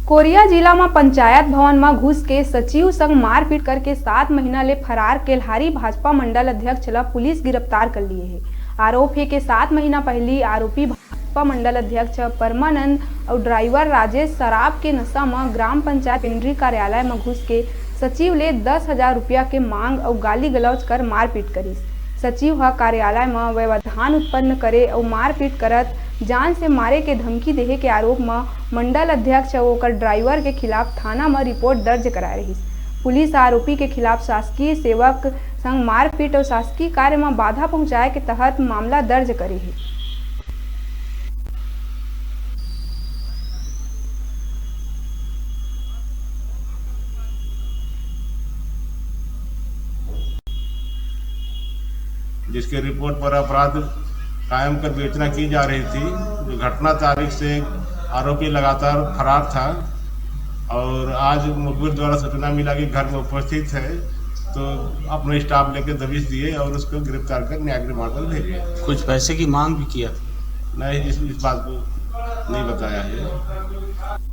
Korea जिला में पंचायत भवन में घुस के सचिव संग मारपीट करके 7 महीना ले फरार केल्हारी भाजपा मंडल अध्यक्ष ला पुलिस गिरफ्तार कर लिए है। आरोप है कि 7 महीना पहले आरोपी भाजपा मंडल अध्यक्ष परमानंद और ड्राइवर राजेश शराब के नशा में ग्राम पंचायत केंद्रीय कार्यालय में घुस के सचिव ले 10,000 रुपया के मांग और गाली गलौज कर मारपीट करी। सचिव ह कार्यालय में व्यवधान उत्पन्न करे और मारपीट करत जान से मारे के धमकी देहे के आरोप में मंडल अध्यक्ष और ड्राइवर के खिलाफ थाना में रिपोर्ट दर्ज कराए रही। पुलिस आरोपी के खिलाफ शासकीय सेवक संग मारपीट और शासकीय कार्य में बाधा पहुंचाए के तहत मामला दर्ज करे है। जिसके रिपोर्ट पर अपराध कायम कर विवेचना की जा रही थी। जो घटना तारीख से आरोपी लगातार फरार था और आज मुखबिर द्वारा सूचना मिला कि घर में उपस्थित है, तो अपने स्टाफ लेकर दबिश दिए और उसको गिरफ्तार कर न्यायिक रिमांड पर भेजे। कुछ पैसे की मांग भी किया? नहीं, इस बात को नहीं बताया है।